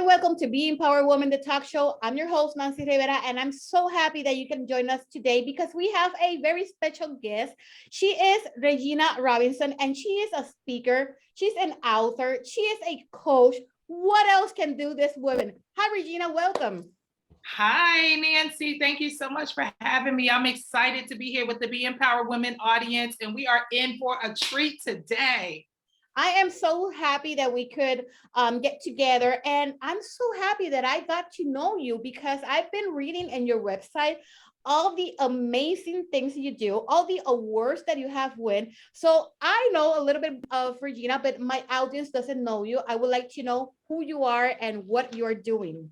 and welcome to Be Empowered Woman, the talk show. I'm your host, Nancy Rivera, and I'm so happy that you can join us today because we have a very special guest. She is Regina Robinson, and she is a speaker. She's an author. She is a coach. What else can do this woman? Hi, Regina. Welcome. Hi, Nancy. Thank you so much for having me. I'm excited to be here with the Be Empowered Women audience, and we are in for a treat today. I am so happy that we could get together, and I'm so happy that I got to know you because I've been reading in your website all the amazing things you do, all the awards that you have won. So I know a little bit of Regina, but my audience doesn't know you. I would like to know who you are and what you're doing.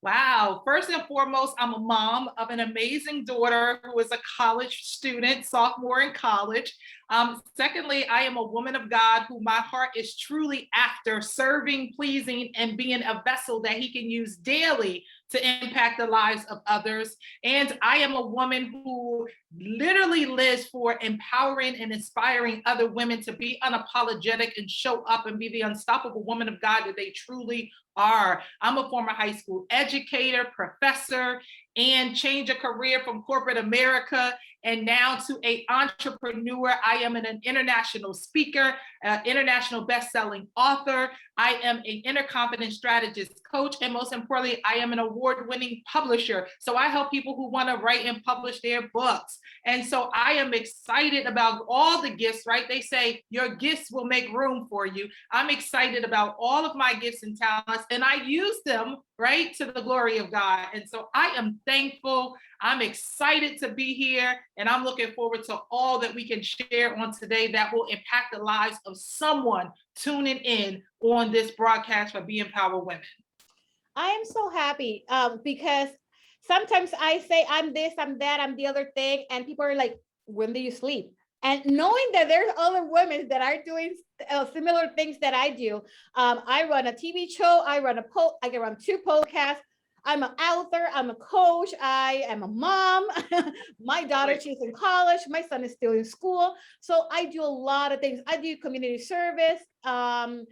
Wow. First and foremost, I'm a mom of an amazing daughter who is a college student, sophomore in college. Secondly, I am a woman of God who my heart is truly after serving, pleasing, and being a vessel that he can use daily to impact the lives of others. And I am a woman who literally lives for empowering and inspiring other women to be unapologetic and show up and be the unstoppable woman of God that they truly are. I'm a former high school educator, professor, and change a career from corporate America and now to an entrepreneur. I am an international speaker, international best-selling author. I am an inner confidence strategist coach, and most importantly, I am an award-winning publisher. So I help people who want to write and publish their books. And so I am excited about all the gifts, right? They say your gifts will make room for you. I'm excited about all of my gifts and talents, and I use them, right, to the glory of God. And so I am thankful. I'm excited to be here, and I'm looking forward to all that we can share on today that will impact the lives of someone tuning in on this broadcast for Be Empowered Women. I am so happy because sometimes I say I'm this, I'm that, I'm the other thing, and people are like, when do you sleep? And knowing that there's other women that are doing similar things that I do, I run a TV show, I can run 2 podcasts. I'm an author, I'm a coach, I am a mom. My daughter, she's in college, my son is still in school. So I do a lot of things. I do community service. And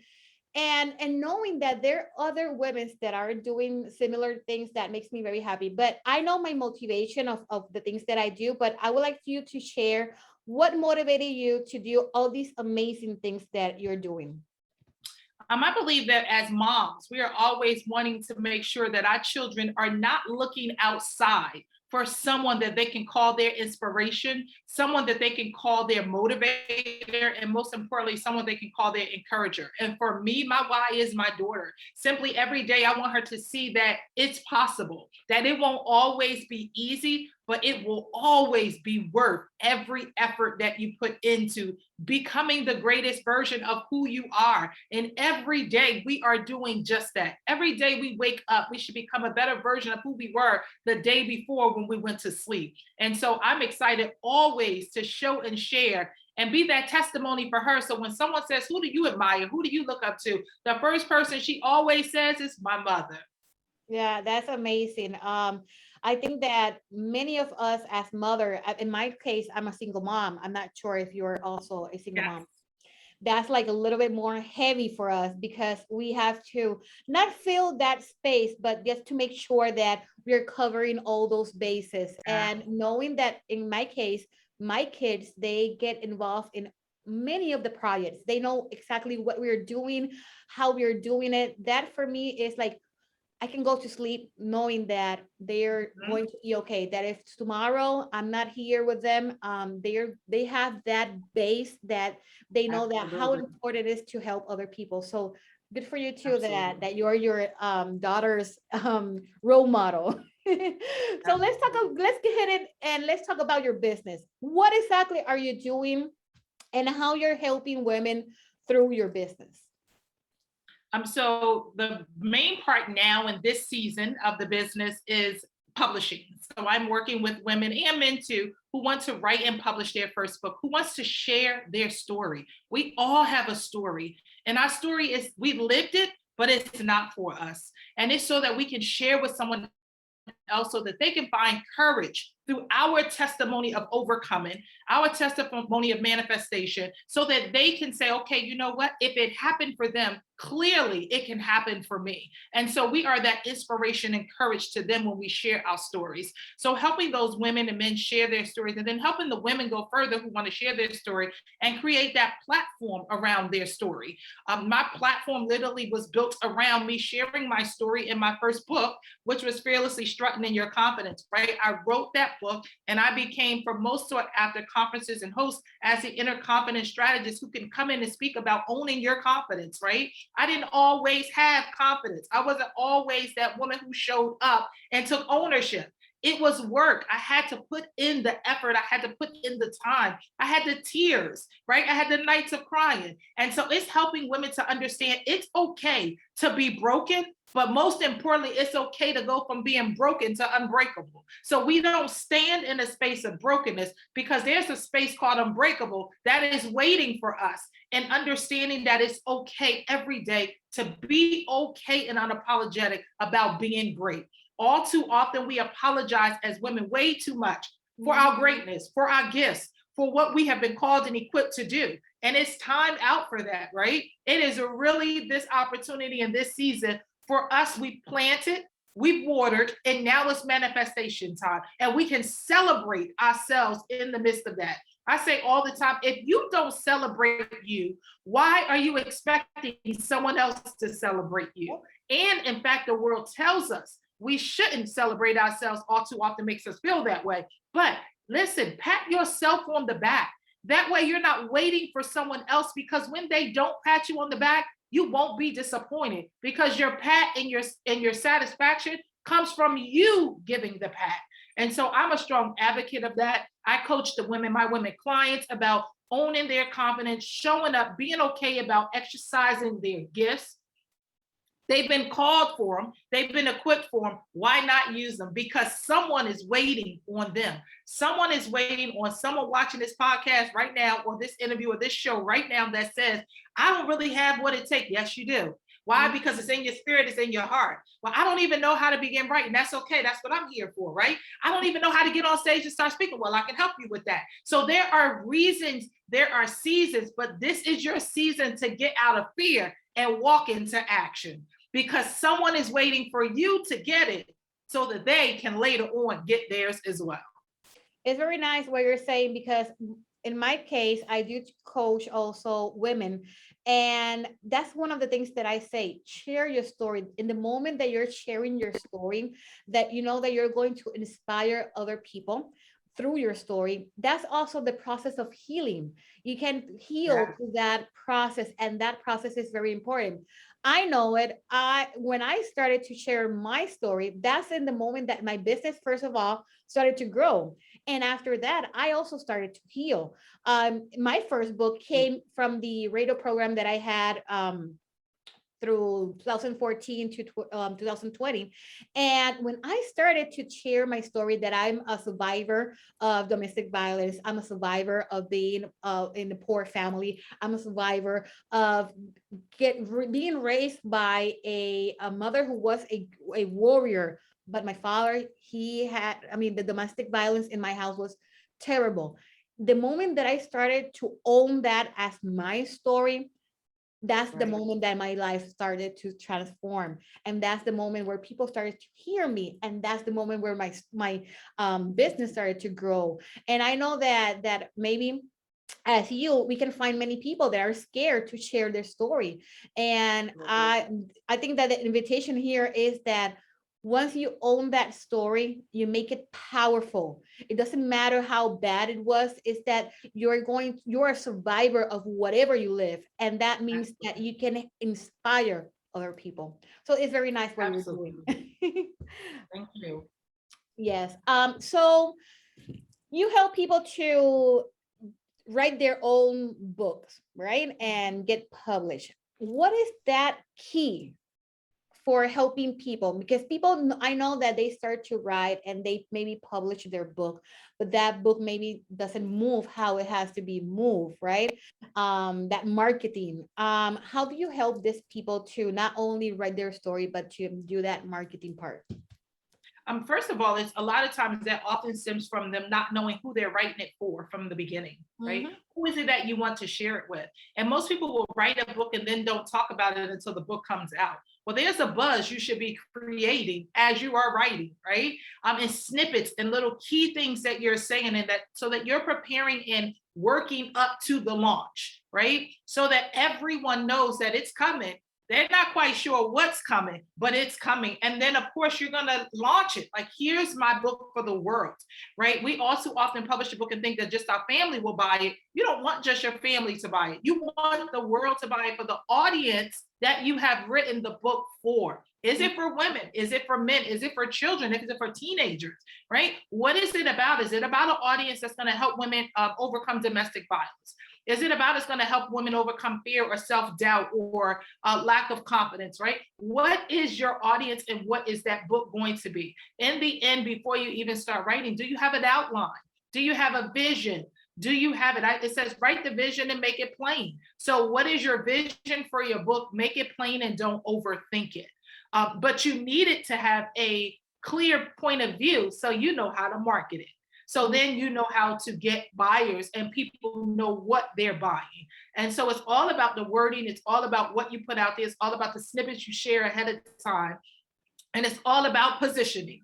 knowing that there are other women that are doing similar things, that makes me very happy. But I know my motivation of the things that I do, but I would like you to share what motivated you to do all these amazing things that you're doing. I believe that as moms, we are always wanting to make sure that our children are not looking outside for someone that they can call their inspiration, someone that they can call their motivator, and most importantly, someone they can call their encourager. And for me, my why is my daughter. Simply every day, I want her to see that it's possible, that it won't always be easy, but it will always be worth every effort that you put into becoming the greatest version of who you are. And every day we are doing just that. Every day we wake up, we should become a better version of who we were the day before when we went to sleep. And so I'm excited always to show and share and be that testimony for her. So when someone says, who do you admire? Who do you look up to? The first person she always says is my mother. Yeah, that's amazing. I think that many of us as mother, in my case, I'm a single mom. I'm not sure if you're also a single Yes. mom. That's like a little bit more heavy for us because we have to not fill that space, but just to make sure that we're covering all those bases. Yeah. And knowing that in my case, my kids, they get involved in many of the projects. They know exactly what we're doing, how we're doing it. That for me is like, I can go to sleep knowing that they're going to be okay. That if tomorrow I'm not here with them, they have that base that they know that how Absolutely. important it is to help other people. So good for you too Absolutely. that you're your daughter's role model. So let's get it and let's talk about your business. What exactly are you doing and how you're helping women through your business? So the main part now in this season of the business is publishing. So I'm working with women and men too who want to write and publish their first book, who wants to share their story. We all have a story, and our story is we lived it, but it's not for us. And it's so that we can share with someone else so that they can find courage through our testimony of overcoming, our testimony of manifestation, so that they can say, okay, you know what? If it happened for them, clearly it can happen for me. And so we are that inspiration and courage to them when we share our stories. So helping those women and men share their stories, and then helping the women go further who want to share their story and create that platform around their story. My platform literally was built around me sharing my story in my first book, which was Fearlessly Strutting in Your Confidence, right? I wrote that book and I became, for most sought after conferences and hosts, as the inner confidence strategist who can come in and speak about owning your confidence, right? I didn't always have confidence. I wasn't always that woman who showed up and took ownership. It was work. I had to put in the effort. I had to put in the time. I had the tears, right? I had the nights of crying. And so it's helping women to understand it's okay to be broken, but most importantly, it's okay to go from being broken to unbreakable. So we don't stand in a space of brokenness, because there's a space called unbreakable that is waiting for us, and understanding that it's okay every day to be okay and unapologetic about being great. All too often, we apologize as women way too much for our greatness, for our gifts, for what we have been called and equipped to do. And it's time out for that, right? It is really this opportunity in this season for us. We planted, we watered, and now it's manifestation time. And we can celebrate ourselves in the midst of that. I say all the time, if you don't celebrate you, why are you expecting someone else to celebrate you? And in fact, the world tells us we shouldn't celebrate ourselves. All too often makes us feel that way. But listen, pat yourself on the back. That way you're not waiting for someone else, because when they don't pat you on the back, you won't be disappointed, because your pat and your satisfaction comes from you giving the pat. And so I'm a strong advocate of that. I coach the women, my women clients, about owning their confidence, showing up, being okay about exercising their gifts. They've been called for them. They've been equipped for them. Why not use them? Because someone is waiting on them. Someone is waiting on someone watching this podcast right now, or this interview, or this show right now, that says, I don't really have what it takes. Yes, you do. Why? Because it's in your spirit, it's in your heart. Well, I don't even know how to begin writing. That's okay. That's what I'm here for, right? I don't even know how to get on stage and start speaking. Well, I can help you with that. So there are reasons, there are seasons, but this is your season to get out of fear and walk into action, because someone is waiting for you to get it so that they can later on get theirs as well. It's very nice what you're saying, because in my case, I do coach also women. And that's one of the things that I say, share your story. In the moment that you're sharing your story, that you know that you're going to inspire other people through your story, that's also the process of healing. You can heal through that process, and that process is very important. I know it. When I started to share my story, that's in the moment that my business, first of all, started to grow. And after that, I also started to heal. My first book came from the radio program that I had through 2014 to 2020. And when I started to share my story that I'm a survivor of domestic violence, I'm a survivor of being in a poor family, I'm a survivor of being raised by a mother who was a warrior. But my father, the domestic violence in my house was terrible. The moment that I started to own that as my story, that's the moment that my life started to transform, and that's the moment where people started to hear me, and that's the moment where my business started to grow. And I know that maybe as we can find many people that are scared to share their story. And I think that the invitation here is that once you own that story, you make it powerful. It doesn't matter how bad it was, it's that you're a survivor of whatever you live. And that means that you can inspire other people. So it's very nice what you're doing. Thank you. Yes. So you help people to write their own books, right? And get published. What is that key for helping people? Because people, I know that they start to write and they maybe publish their book, but that book maybe doesn't move how it has to be moved, right? That marketing. How do you help these people to not only write their story, but to do that marketing part? First of all, it's a lot of times that often stems from them not knowing who they're writing it for from the beginning, right? Mhm. Who is it that you want to share it with? And most people will write a book and then don't talk about it until the book comes out. Well, there's a buzz you should be creating as you are writing, right? And snippets and little key things that you're saying, and that so that you're preparing and working up to the launch, right? So that everyone knows that it's coming. They're not quite sure what's coming, but it's coming. And then, of course, you're going to launch it. Like, here's my book for the world, right? We also often publish a book and think that just our family will buy it. You don't want just your family to buy it. You want the world to buy it for the audience that you have written the book for. Is it for women? Is it for men? Is it for children? Is it for teenagers, right? What is it about? Is it about an audience that's going to help women overcome domestic violence? Is it about it's going to help women overcome fear or self-doubt or lack of confidence, right? What is your audience and what is that book going to be? In the end, before you even start writing, do you have an outline? Do you have a vision? Do you have it? It says write the vision and make it plain. So what is your vision for your book? Make it plain and don't overthink it. But you need it to have a clear point of view so you know how to market it. So then you know how to get buyers and people know what they're buying. And so it's all about the wording. It's all about what you put out there. It's all about the snippets you share ahead of time. And it's all about positioning.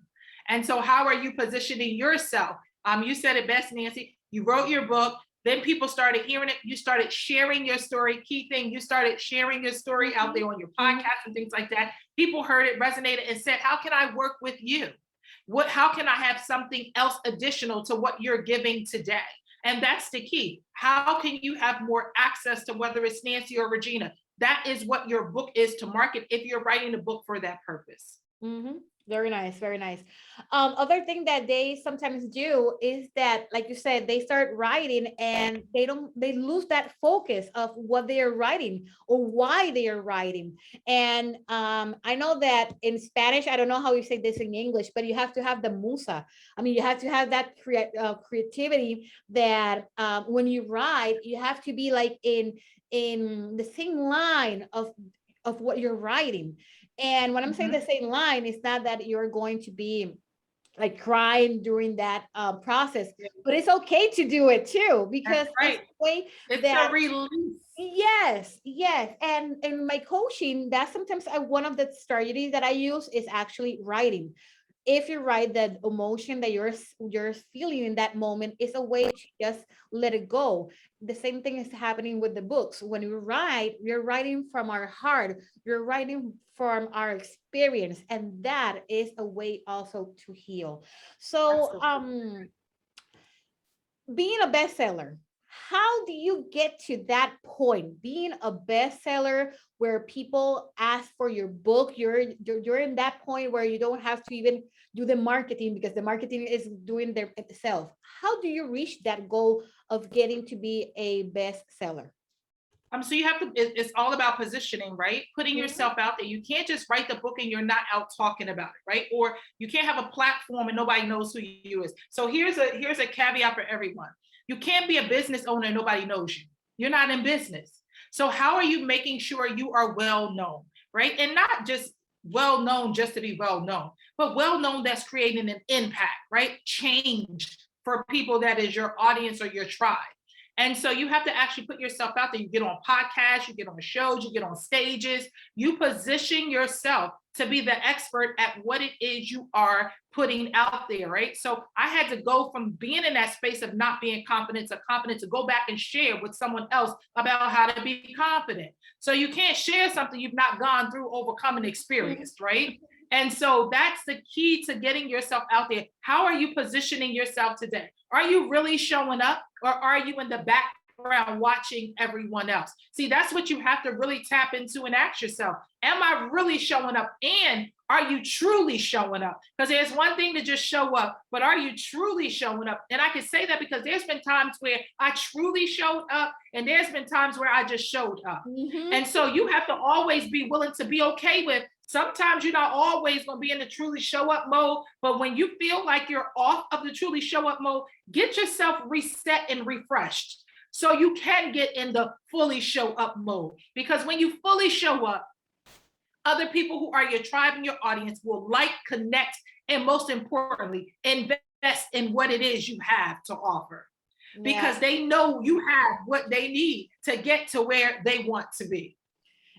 And so how are you positioning yourself? You said it best, Nancy. You wrote your book. Then people started hearing it. You started sharing your story. Key thing, you started sharing your story out there on your podcast and things like that. People heard it, resonated, and said, how can I work with you? How can I have something else additional to what you're giving today? And that's the key. How can you have more access to whether it's Nancy or Regina? That is what your book is to market if you're writing a book for that purpose. Mm-hmm. Very nice, very nice. Other thing that they sometimes do is that, like you said, they start writing and they lose that focus of what they are writing or why they are writing. And I know that in Spanish, I don't know how you say this in English, but you have to have the musa. I mean, you have to have that creativity that when you write, you have to be like in the same line of what you're writing. And when I'm saying the same line, it's not that you're going to be like crying during that process, but it's okay to do it too, because right. it's a way it's that a release. Yes, yes. And in my coaching, that's sometimes one of the strategies that I use is actually writing. If you write that emotion that you're feeling in that moment, is a way to just let it go. The same thing is happening with the books. When you write, you're writing from our heart, you're writing from our experience, and that is a way also to heal. So being a bestseller, how do you get to that point? Being a bestseller where people ask for your book, you're in that point where you don't have to even do the marketing because the marketing is doing their itself. How do you reach that goal of getting to be a bestseller? So you have to, it's all about positioning, right? Putting yourself out there. You can't just write the book and you're not out talking about it, right? Or you can't have a platform and nobody knows who you is. So here's a caveat for everyone. You can't be a business owner and nobody knows you. You're not in business. So how are you making sure you are well known, right? And not just well known just to be well known, but well known that's creating an impact, right? Change for people that is your audience or your tribe. And so you have to actually put yourself out there. You get on podcasts, you get on shows, you get on stages, you position yourself to be the expert at what it is you are putting out there, right? So I had to go from being in that space of not being confident to go back and share with someone else about how to be confident. So you can't share something you've not gone through, overcome, and experienced, right? And so that's the key to getting yourself out there. How are you positioning yourself today? Are you really showing up, or are you in the background watching everyone else? See, that's what you have to really tap into and ask yourself. Am I really showing up? And are you truly showing up? Because there's one thing to just show up, but are you truly showing up? And I can say that because there's been times where I truly showed up, and there's been times where I just showed up. And so you have to always be willing to be okay with, sometimes you're not always going to be in the truly show up mode, but when you feel like you're off of the truly show up mode, get yourself reset and refreshed so you can get in the fully show up mode. Because when you fully show up, other people who are your tribe and your audience will like, connect, And most importantly, invest in what it is you have to offer, Yeah. because they know you have what they need to get to where they want to be.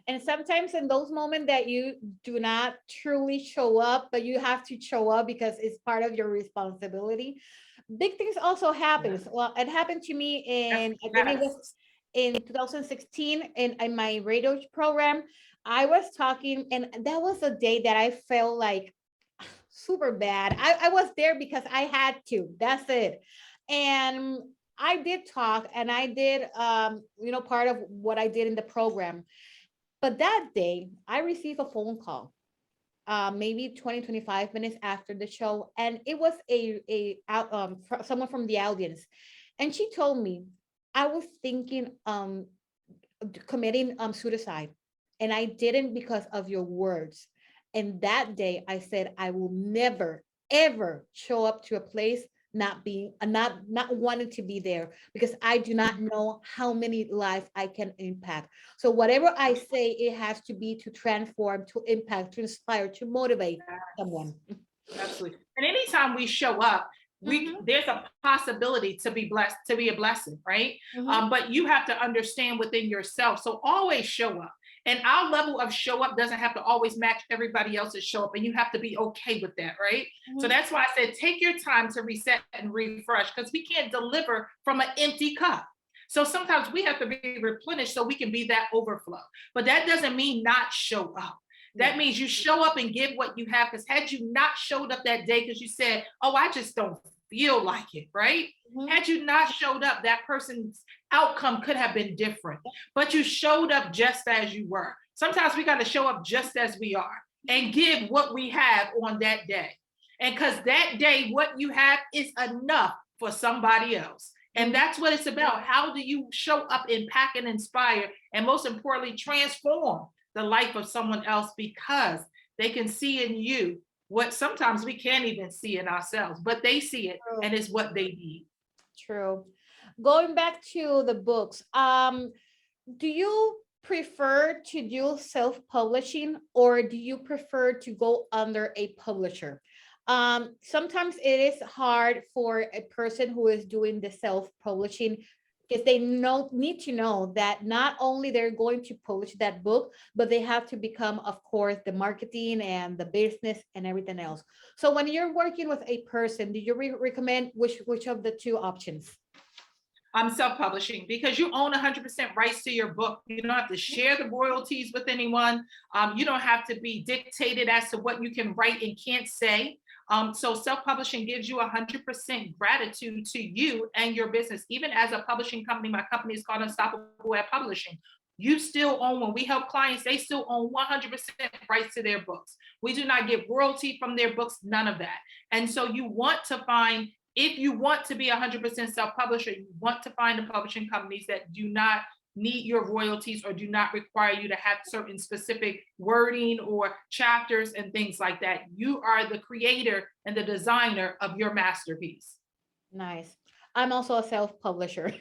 And sometimes in those moments that you do not truly show up, but you have to show up because it's part of your responsibility, big things also Yeah. happens. Well, it happened to me Yes. in, I think it was Yes. in 2016 in my radio program. I was talking, and that was a day that I felt like super bad. I was there because I had to. That's it. And I did talk, and I did, part of what I did in the program. But that day, I received a phone call, maybe 20, 25 minutes after the show, and it was someone from the audience, and she told me, I was thinking committing suicide, and I didn't because of your words. And that day, I said I will never ever show up to a place not being not wanting to be there, because I do not know how many lives I can impact. So whatever I say, it has to be to transform, to impact, to inspire, to motivate someone. Absolutely. And anytime we show up, Mhm, there's a possibility to be blessed, to be a blessing, right? mhm. But you have to understand within yourself. So always show up. And our level of show up doesn't have to always match everybody else's show up. And you have to be okay with that, right? So Mhm. that's why I said take your time to reset and refresh, because we can't deliver from an empty cup. So sometimes we have to be replenished so we can be that overflow. But that doesn't mean not show up. That Yeah. means you show up and give what you have. Because had you not showed up that day because you said, oh, I just don't feel like it, right? Mhm. Had you not showed up, that person's outcome could have been different. But you showed up just as you were. Sometimes we got to show up just as we are and give what we have on that day. And because that day, what you have is enough for somebody else. And Mhm. that's what it's about. How do you show up, impact, and inspire? And most importantly, transform the life of someone else, because they can see in you what sometimes we can't even see in ourselves, but they see it True. and it's what they need. True. Going back to the books, do you prefer to do self-publishing, or do you prefer to go under a publisher? Sometimes it is hard for a person who is doing the self-publishing, because they need to know that not only they're going to publish that book, but they have to become, of course, the marketing and the business and everything else. So when you're working with a person, do you recommend which of the two options? I'm self-publishing because you own 100% rights to your book. You don't have to share the royalties with anyone. You don't have to be dictated as to what you can write and can't say. So self-publishing gives you 100% gratitude to you and your business. Even as a publishing company, my company is called Unstoppable at Publishing. You still own, when we help clients, they still own 100% rights to their books. We do not get royalty from their books, none of that. And so you want to find, if you want to be 100% self-publisher, you want to find the publishing companies that do not need your royalties or do not require you to have certain specific wording or chapters and things like that. You are the creator and the designer of your masterpiece. Nice. I'm also a self-publisher.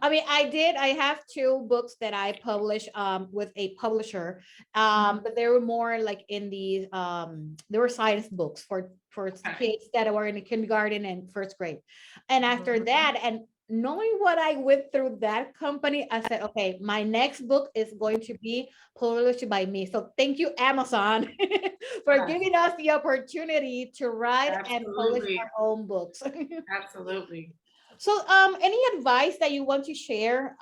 I mean, I have two books that I publish with a publisher. But they were more like in these they were science books for Okay. kids that were in the kindergarten and first grade. And after Mhm. that, and knowing what I went through that company, I said, okay, my next book is going to be published by me. So thank you, Amazon, for Yes, giving us the opportunity to write and publish absolutely. our own books. Absolutely. So, any advice that you want to share?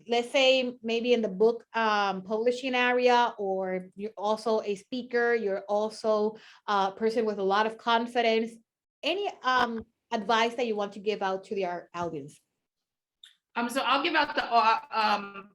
Let's say maybe in the book publishing area, or you're also a speaker, you're also a person with a lot of confidence. Any advice that you want to give out to the audience? So I'll give out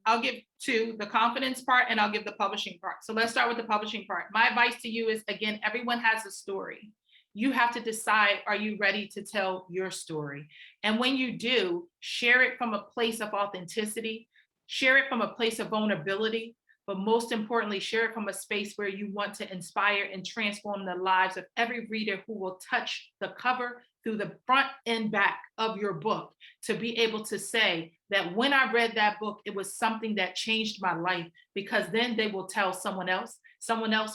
I'll give two, the confidence part and I'll give the publishing part. So let's start with the publishing part. My advice to you is, again, everyone has a story. You have to decide, are you ready to tell your story? And when you do, share it from a place of authenticity, share it from a place of vulnerability, but most importantly, share it from a space where you want to inspire and transform the lives of every reader who will touch the cover through the front and back of your book, to be able to say that when I read that book, it was something that changed my life, because then they will tell someone else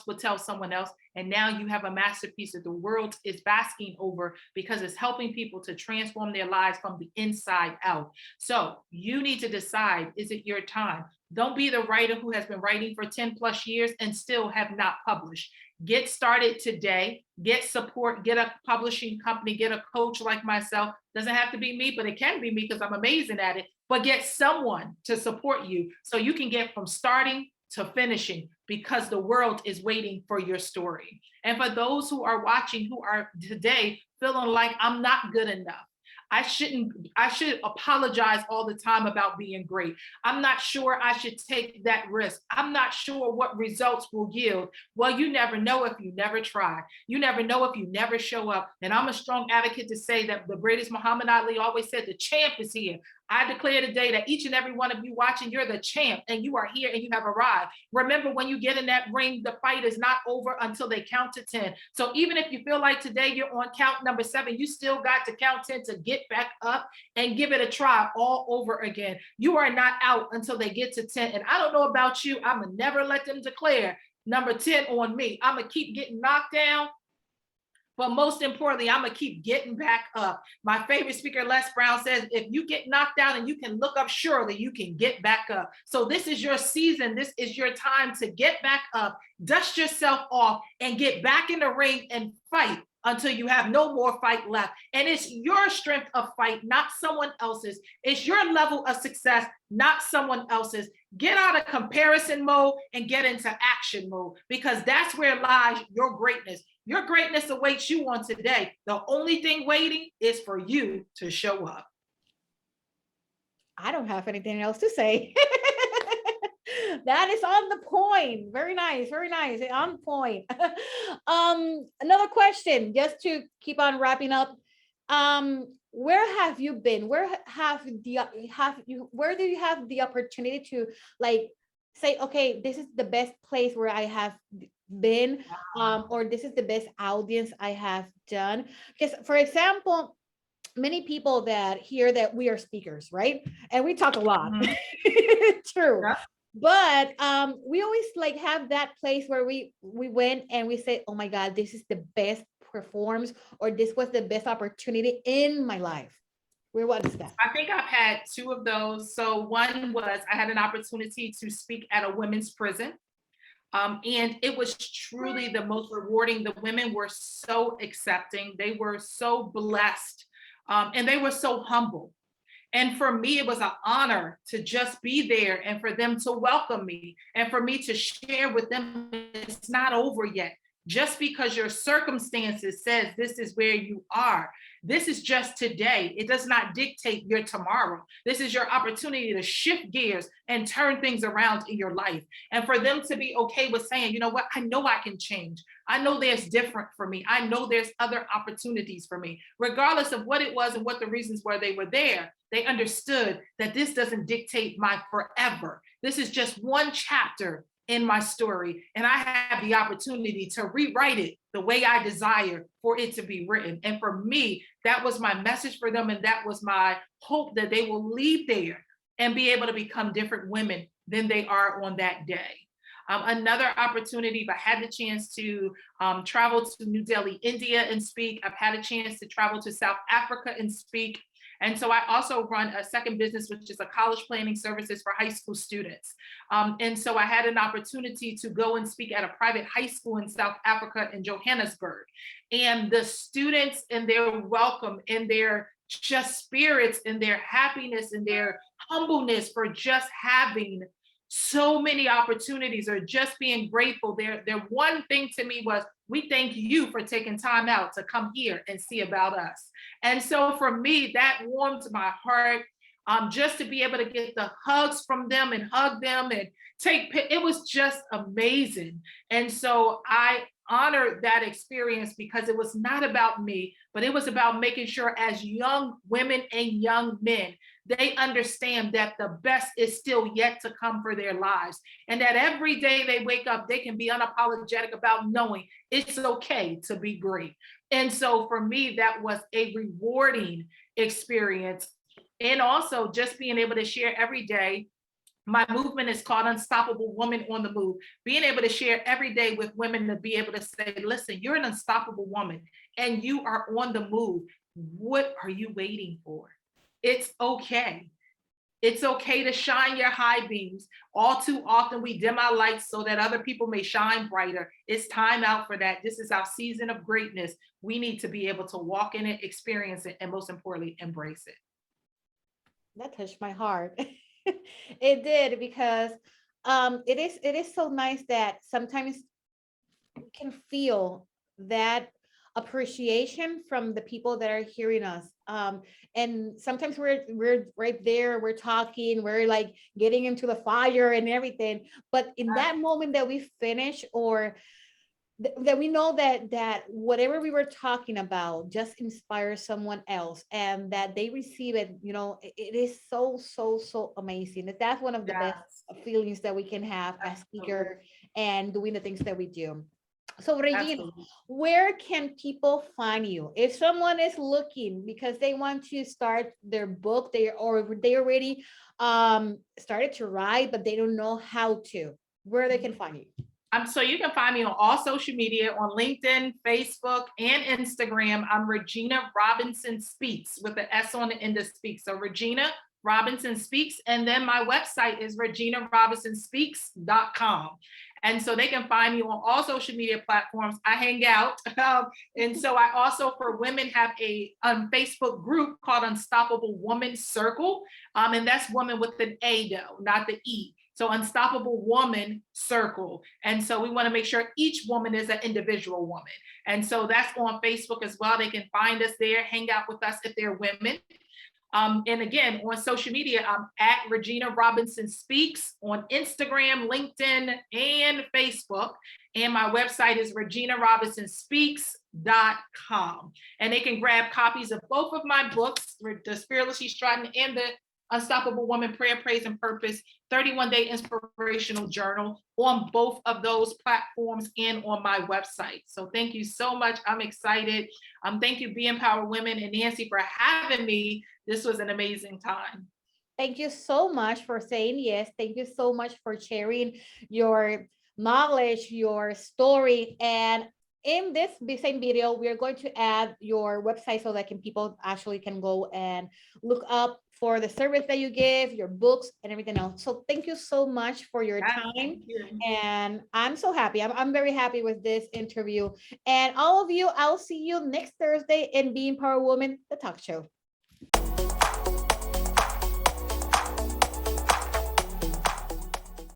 will tell someone else, And now you have a masterpiece that the world is basking over because it's helping people to transform their lives from the inside out. So you need to decide, is it your time? Don't be the writer who has been writing for 10 plus years and still have not published. Get started today, get support, get a publishing company, get a coach like myself. Doesn't have to be me, but it can be me because I'm amazing at it. But get someone to support you so you can get from starting to finishing, because the world is waiting for your story. And for those who are watching, who are today feeling like I'm not good enough, I should apologize all the time about being great. I'm not sure I should take that risk. I'm not sure what results will yield. Well, you never know if you never try. You never know if you never show up. And I'm a strong advocate to say that the greatest Muhammad Ali always said, the champ is here. I declare today that each and every one of you watching, you're the champ and you are here and you have arrived. Remember, when you get in that ring, the fight is not over until they count to 10. So even if you feel like today you're on count number 7, you still got to count 10 to get back up and give it a try all over again. You are not out until they get to 10. And I don't know about you, I'm gonna never let them declare number 10 on me. I'm gonna keep getting knocked down. But most importantly, I'm gonna keep getting back up. My favorite speaker, Les Brown, says, if you get knocked down and you can look up, surely you can get back up. So this is your season. This is your time to get back up, dust yourself off, and get back in the ring and fight until you have no more fight left. And it's your strength of fight, not someone else's. It's your level of success, not someone else's. Get out of comparison mode and get into action mode, because that's where lies your greatness. Your greatness awaits you on today. The only thing waiting is for you to show up. I don't have anything else to say. That is on the point. Very nice, very nice. On point. Another question, just to keep on wrapping up. Where have you been? Where do you have the opportunity to like say, okay, this is the best place where I have been, or this is the best audience I have done? Because, for example, many people that hear that we are speakers, right? And we talk a lot. Mm-hmm. True. Yeah. But we always like have that place where we went and we say, oh my God, this is the best performs, or this was the best opportunity in my life. What is that? I think I've had 2 of those. So one was I had an opportunity to speak at a women's prison. And it was truly the most rewarding. The women were so accepting. They were so blessed. And they were so humble. And for me, it was an honor to just be there and for them to welcome me and for me to share with them, it's not over yet. Just because your circumstances says this is where you are, this is just today. It does not dictate your tomorrow. This is your opportunity to shift gears and turn things around in your life. And for them to be okay with saying, you know what, I know I can change. I know there's different for me. I know there's other opportunities for me. Regardless of what it was and what the reasons were they were there, they understood that this doesn't dictate my forever. This is just one chapter in my story, and I have the opportunity to rewrite it the way I desire for it to be written. And for me, that was my message for them, and that was my hope that they will leave there and be able to become different women than they are on that day. Another opportunity, if I had the chance to travel to New Delhi, India and speak. I've had a chance to travel to South Africa and speak. And so I also run a second business, which is a college planning services for high school students. And so I had an opportunity to go and speak at a private high school in South Africa in Johannesburg. And the students and their welcome and their just spirits and their happiness and their humbleness for just having so many opportunities or just being grateful. Their one thing to me was, we thank you for taking time out to come here and see about us. And so for me, that warmed my heart, just to be able to get the hugs from them and hug them and it was just amazing. And so I honored that experience because it was not about me, but it was about making sure as young women and young men, they understand that the best is still yet to come for their lives. And that every day they wake up, they can be unapologetic about knowing it's okay to be great. And so for me, that was a rewarding experience. And also just being able to share every day My movement is called Unstoppable Woman on the Move. Being able to share every day with women to be able to say, listen, you're an unstoppable woman and you are on the move. What are you waiting for? It's okay. It's okay to shine your high beams. All too often we dim our lights so that other people may shine brighter. It's time out for that. This is our season of greatness. We need to be able to walk in it, experience it, and most importantly, embrace it. That touched my heart. It did, because it is so nice that sometimes we can feel that appreciation from the people that are hearing us. And sometimes we're right there, we're talking, we're like getting into the fire and everything. But in that moment that we finish, or that we know that whatever we were talking about just inspires someone else, and that they receive it, it is so amazing. That's one of the best Yes, feelings that we can have as absolutely. speaker and doing the things that we do. So Regina, Absolutely. where can people find you if someone is looking because they want to start their book, they already started to write but they don't know how to, where they can find you? So you can find me on all social media on LinkedIn, Facebook, and Instagram. I'm Regina Robinson Speaks with the S on the end of Speaks. So Regina Robinson Speaks. And then my website is reginarobinsonspeaks.com. And so they can find me on all social media platforms. I hang out. And so I also, for women, have a Facebook group called Unstoppable Woman Circle. And that's woman with an A though, not the E. So Unstoppable Woman Circle. And so we want to make sure each woman is an individual woman. And so that's on Facebook as well. They can find us there, hang out with us if they're women. And again, on social media, I'm at Regina Robinson Speaks on Instagram, LinkedIn, and Facebook. And my website is reginarobinsonspeaks.com. And they can grab copies of both of my books, The Fearlessly Striving and the Unstoppable Woman, Prayer, Praise, and Purpose, 31-day inspirational journal, on both of those platforms and on my website. So thank you so much. I'm excited. Thank you, Be Empower Women and Nancy, for having me. This was an amazing time. Thank you so much for saying yes. Thank you so much for sharing your knowledge, your story. And in this same video, we are going to add your website so that people actually can go and look up for the service that you give, your books, and everything else. So thank you so much for your Yes, time. thank you. And I'm so happy. I'm very happy with this interview. And all of you, I'll see you next Thursday in Being Power Woman, the talk show.